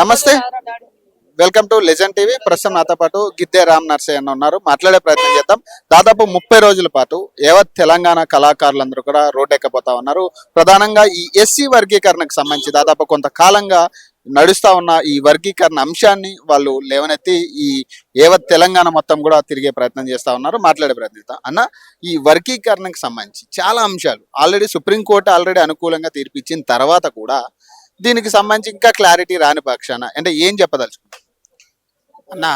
నమస్తే, welcome to legend TV. ప్రస్తుతం నాతో పాటు గిద్దే రామ్ నర్సయ్య అన్న ఉన్నారు. మాట్లాడే ప్రయత్నం చేద్దాం. దాదాపు 30 రోజుల పాటు యావత్ తెలంగాణ కళాకారులందరూ కూడా రోడ్డెక్కబోతా ఉన్నారు. ప్రధానంగా ఈ ఎస్సీ వర్గీకరణకు సంబంధించి దాదాపు కొంతకాలంగా నడుస్తా ఉన్న ఈ వర్గీకరణ అంశాన్ని వాళ్ళు లేవనెత్తి ఈ యావత్ తెలంగాణ మొత్తం కూడా తిరిగే ప్రయత్నం చేస్తా ఉన్నారు. మాట్లాడే ప్రయత్నిస్తాం అన్న. ఈ వర్గీకరణకు సంబంధించి చాలా అంశాలు ఆల్రెడీ సుప్రీంకోర్టు అనుకూలంగా తీర్పిచ్చిన తర్వాత కూడా దీనికి సంబంధించి ఇంకా క్లారిటీ రాని పక్షాన అంటే ఏం చెప్పదలుచుకుంటారు అన్న?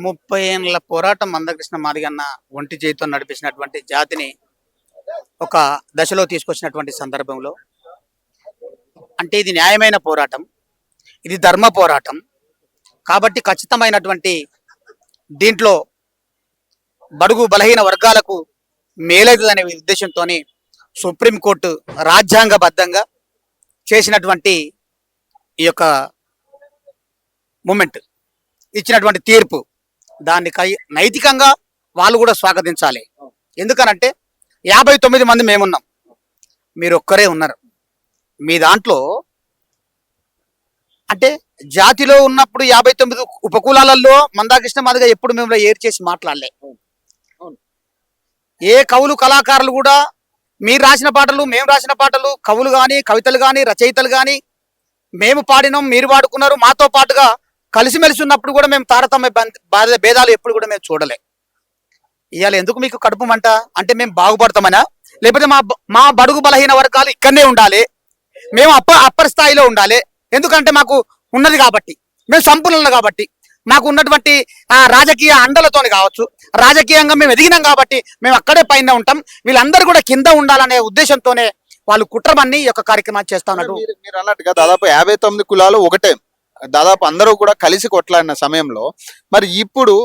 30 ఏళ్ళ పోరాటం మందకృష్ణ మాదిగన్న ఒంటి చేతితో నడిపించినటువంటి జాతిని ఒక దశలో తీసుకొచ్చినటువంటి సందర్భంలో అంటే ఇది న్యాయమైన పోరాటం, ఇది ధర్మ పోరాటం కాబట్టి ఖచ్చితమైనటువంటి దీంట్లో బడుగు బలహీన వర్గాలకు మేలైతుందనే ఉద్దేశంతో సుప్రీంకోర్టు రాజ్యాంగబద్ధంగా చేసినటువంటి ఈ యొక్క మూమెంట్ ఇచ్చినటువంటి తీర్పు దాన్ని నైతికంగా వాళ్ళు కూడా స్వాగతించాలి. ఎందుకనంటే 59 మంది మేమున్నాం, మీరు ఒక్కరే ఉన్నారు. మీ దాంట్లో అంటే జాతిలో ఉన్నప్పుడు 59 ఉపకులాలలో మందాకృష్ణ మాదిగా ఎప్పుడు మేము ఏర్ చేసి మాట్లాడలే. ఏ కవులు కళాకారులు కూడా మీరు రాసిన పాటలు మేము రాసిన పాటలు, కవులు కానీ కవితలు కానీ రచయితలు కానీ మేము పాడినాం, మీరు పాడుకున్నారు. మాతో పాటుగా కలిసిమెలిసి ఉన్నప్పుడు కూడా మేము తారతమ్య భేదాలు ఎప్పుడు కూడా మేము చూడలే. ఇవాళ ఎందుకు మీకు కడుపు మంట అంటే మేము బాగుపడతామనా, లేకపోతే మా బడుగు బలహీన వర్గాలు ఇక్కడనే ఉండాలి, మేము అప్పర్ స్థాయిలో ఉండాలి, ఎందుకంటే మాకు ఉన్నది కాబట్టి, మేము సంపూర్ణ కాబట్టి, మాకు ఉన్నటువంటి రాజకీయ అండలతోని కావచ్చు, రాజకీయంగా మేము ఎదిగినాం కాబట్టి మేము అక్కడే పైన ఉంటాం, వీళ్ళందరూ కూడా కింద ఉండాలనే ఉద్దేశంతోనే వాళ్ళు కుట్రమని ఈ యొక్క కార్యక్రమాన్ని చేస్తా ఉన్నారు. మీరు అన్నట్టుగా దాదాపు 59 కులాలు ఒకటే, దాదాపు అందరూ కూడా కలిసి కొట్లాడిన సమయంలో మరి ఇప్పుడు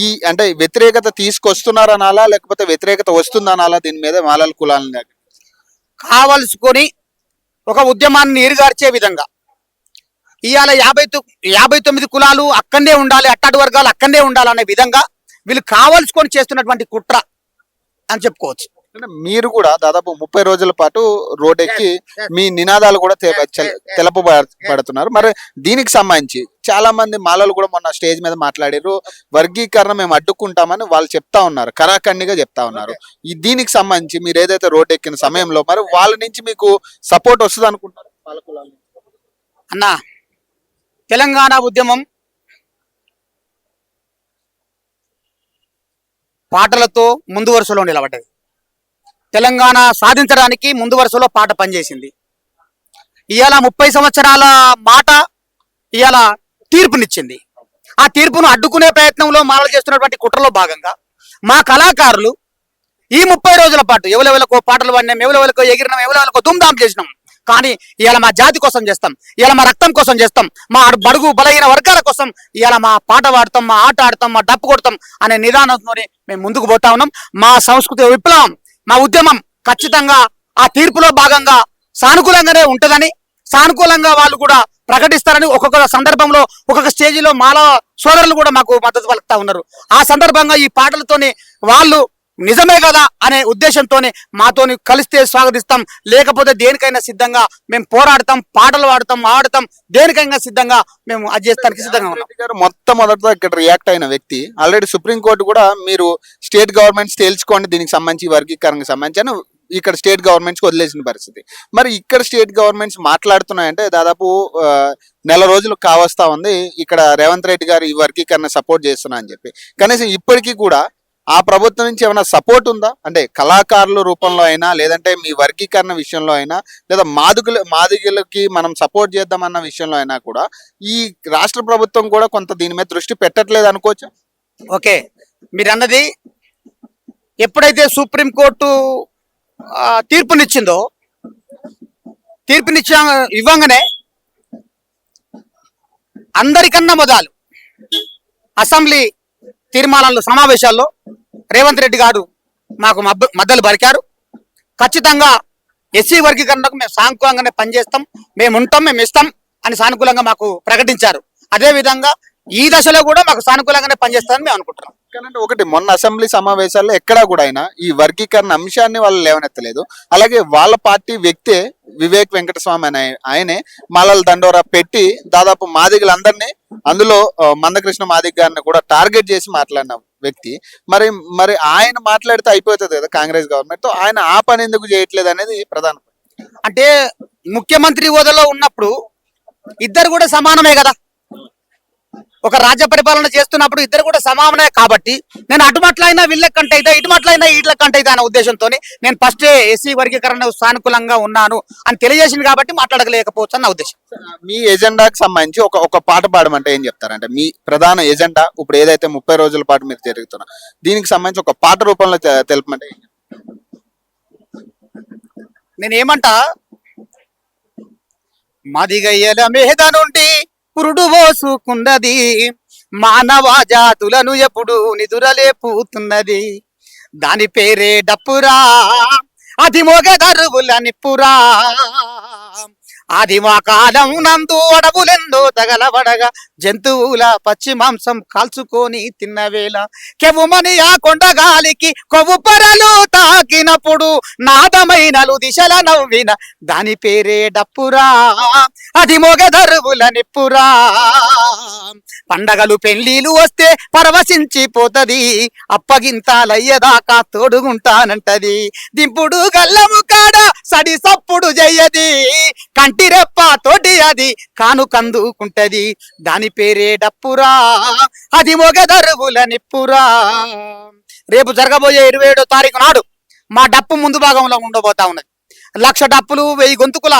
ఈ అంటే వ్యతిరేకత తీసుకొస్తున్నారనాలా లేకపోతే వ్యతిరేకత వస్తుందనాలా దీని మీద మాలల కులాలని కావలసుకొని ఒక ఉద్యమాన్ని నీరుగార్చే విధంగా ఇవాళ 59 కులాలు అక్కడనే ఉండాలి, అట్టాటి వర్గాలు అక్కడనే ఉండాలనే విధంగా వీళ్ళు కావలసుకొని చేస్తున్నటువంటి కుట్ర అని చెప్పుకోవచ్చు. మీరు కూడా దాదాపు 30 రోజుల పాటు రోడ్డెక్కి మీ నినాదాలు కూడా తెలపబడుతున్నారు. మరి దీనికి సంబంధించి చాలా మంది మాలలు కూడా మొన్న స్టేజ్ మీద మాట్లాడారు, వర్గీకరణ మేము అడ్డుకుంటామని వాళ్ళు చెప్తా ఉన్నారు, కరాఖండిగా చెప్తా ఉన్నారు. ఈ దీనికి సంబంధించి మీరు ఏదైతే రోడ్ ఎక్కిన సమయంలో మరి వాళ్ళ నుంచి మీకు సపోర్ట్ వస్తుంది అనుకుంటారు? అన్న, తెలంగాణ ఉద్యమం పాటలతో ముందు వరుసలో నిలబడ్డది. తెలంగాణ సాధించడానికి ముందు వరుసలో పాట పనిచేసింది. ఇవాళ 30 సంవత్సరాల మాట ఇవాళ తీర్పునిచ్చింది. ఆ తీర్పును అడ్డుకునే ప్రయత్నంలో మాలలు చేస్తున్నటువంటి కుట్రలో భాగంగా మా కళాకారులు ఈ 30 రోజుల పాటు ఎవరెవరికో పాటలు పాడినాం, ఎవరెవరికో ఎగిరినాం, ఎవరెవరికో ధూమ్ధాం చేసినాం. కానీ ఇవాళ మా జాతి కోసం చేస్తాం, ఇవాళ మా రక్తం కోసం చేస్తాం, మా బడుగు బలహీన వర్గాల కోసం ఇవాళ మా పాట పాడతాం, మా ఆట ఆడతాం, మా డప్పు కొడతాం అనే నిదానంతోనే మేము ముందుకు పోతా ఉన్నాం. మా సంస్కృతి విప్లవం, మా ఉద్యమం ఖచ్చితంగా ఆ తీర్పులో భాగంగా సానుకూలంగానే ఉంటుందని, సానుకూలంగా వాళ్ళు కూడా ప్రకటిస్తారని ఒక్కొక్క సందర్భంలో ఒక్కొక్క స్టేజీలో మాల సోదరులు కూడా మాకు మద్దతు పలుకుతా ఉన్నారు. ఆ సందర్భంగా ఈ పాటలతోనే వాళ్ళు నిజమే కదా అనే ఉద్దేశంతోనే మాతోని కలిస్తే స్వాగతిస్తాం, లేకపోతే దేనికైనా సిద్ధంగా మేము పోరాడతాం, పాటలు పాడతాం, ఆడతాం, దేనికైనా సిద్ధంగా మేము అది చేస్తానికి సిద్ధంగా ఉన్నాం. మొట్టమొదటిగా ఇక్కడ రియాక్ట్ అయిన వ్యక్తి ఆల్రెడీ సుప్రీంకోర్టు కూడా మీరు స్టేట్ గవర్నమెంట్స్ తేల్చుకోండి దీనికి సంబంధించి వర్గీకరణకు సంబంధించి అని ఇక్కడ స్టేట్ గవర్నమెంట్స్కి వదిలేసిన పరిస్థితి. మరి ఇక్కడ స్టేట్ గవర్నమెంట్స్ మాట్లాడుతున్నాయంటే దాదాపు నెల రోజులు కావస్తా ఉంది ఇక్కడ రేవంత్ రెడ్డి గారు ఈ వర్గీకరణ సపోర్ట్ చేస్తున్నా అని చెప్పి. కనీసం ఇప్పటికీ కూడా ఆ ప్రభుత్వం నుంచి ఏమైనా సపోర్ట్ ఉందా? అంటే కళాకారుల రూపంలో అయినా, లేదంటే మీ వర్గీకరణ విషయంలో అయినా, లేదా మాదిగలకి మనం సపోర్ట్ చేద్దామన్న విషయంలో అయినా కూడా ఈ రాష్ట్ర ప్రభుత్వం కూడా కొంత దీని మీద దృష్టి పెట్టట్లేదు అనుకోవచ్చు. ఓకే, మీరు అన్నది ఎప్పుడైతే సుప్రీంకోర్టు తీర్పునిచ్చిందో, ఇవ్వంగానే అందరికన్నా మొదలు అసెంబ్లీ తీర్మానాలు సమావేశాల్లో రేవంత్ రెడ్డి గారు మాకు మద్దతు పలికారు. ఖచ్చితంగా ఎస్సీ వర్గీకరణకు మేము సానుకూలంగానే పనిచేస్తాం, మేము ఉంటాం, మేము ఇస్తాం అని సానుకూలంగా మాకు ప్రకటించారు. అదేవిధంగా ఈ దశలో కూడా మాకు సానుకూలంగానే పనిచేస్తామని మేము అనుకుంటున్నాం. కానీ ఒకటి మొన్న అసెంబ్లీ సమావేశాల్లో ఎక్కడా కూడా ఆయన ఈ వర్గీకరణ అంశాన్ని వాళ్ళు లేవనెత్తలేదు. అలాగే వాళ్ళ పార్టీ వ్యక్తే వివేక్ వెంకటస్వామి అనే ఆయనే మాలల దండోరా పెట్టి దాదాపు మాదిగలందరినీ అందులో మందకృష్ణ మాదిగ గారిని కూడా టార్గెట్ చేసి మాట్లాడిన వ్యక్తి. మరి మరి ఆయన మాట్లాడితే అయిపోతుంది కదా కాంగ్రెస్ గవర్నమెంట్ తో, ఆయన ఆ పని ఎందుకు చేయట్లేదు అనేది ప్రధాన. అంటే ముఖ్యమంత్రి హోదాలో ఉన్నప్పుడు ఇద్దరు కూడా సమానమే కదా, ఒక రాజ్య పరిపాలన చేస్తున్నప్పుడు ఇద్దరు కూడా సమానమే. కాబట్టి నేను అటుమట్లయినా వీళ్ళ కంటే అయితే ఇటుమట్లయినా వీళ్ళ కంటే అయితే అనే ఉద్దేశంతో నేను ఫస్ట్ ఎస్సీ వర్గీకరణ సానుకూలంగా ఉన్నాను అని తెలియజేసింది కాబట్టి మాట్లాడలేకపోవచ్చు అన్న ఉద్దేశం. మీ ఎజెండాకి సంబంధించి ఒక పాట పాడమంటే ఏం చెప్తారంటే మీ ప్రధాన ఎజెండా ఇప్పుడు ఏదైతే 30 రోజుల పాటు మీరు జరుగుతున్నా దీనికి సంబంధించి ఒక పాట రూపంలో తెలుపమంటే ఏం చెప్తారు? నేనేమంటా, మదిగయ్యల మీద నుండి పురుడు పోసుకున్నది, మానవ జాతులను ఎప్పుడు నిదురలేపుతున్నది, దాని పేరే డప్పురా, అది మోగదరువుల నిప్పురా, ఆదిమ కాలం నందు అడవులెందో తగలబడగా జంతువుల పచ్చి మాంసం కాల్చుకొని తిన్నవేళ, కెవుమని ఆ కొండగాలికి కొవ్వు పరలు తాకినప్పుడు నాదమైనలు దిశల నవ్విన, దాని పేరే డప్పురా, అది మొగదరువుల నిప్పురా, పండగలు పెళ్లిలు వస్తే పరవశించిపోతది, అప్పగింతాలయ్యేదాకా తోడుగుంటానంటది, దింపుడు గల్లము కాడ సడి సప్పుడు చెయ్యది, కంటిరెప్ప తోటి అది కాను కందుకుంటది, దాని పేరే డప్పురా, అది మొగదరువుల నిప్పురా. రేపు జరగబోయే 27వ తారీఖు నాడు మా డప్పు ముందు భాగంలో ఉండబోతా ఉన్నది. 1,00,000 డప్పులు 1000 గొంతుకుల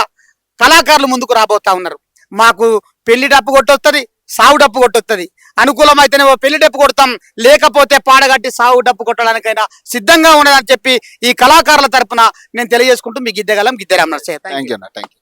కళాకారులు ముందుకు రాబోతా ఉన్నారు. మాకు పెళ్లి డప్పు కొట్టొస్తుంది, సాగు డప్పు కొట్టొస్తుంది. అనుకూలమైతేనే పెళ్లి డప్పు కొడతాం, లేకపోతే పాడగట్టి సాగు డప్పు కొట్టడానికైనా సిద్ధంగా ఉండదని చెప్పి ఈ కళాకారుల తరపున నేను తెలియజేసుకుంటూ మీ గిద్దెగలం గిద్దెరామన్నారు. Thank you.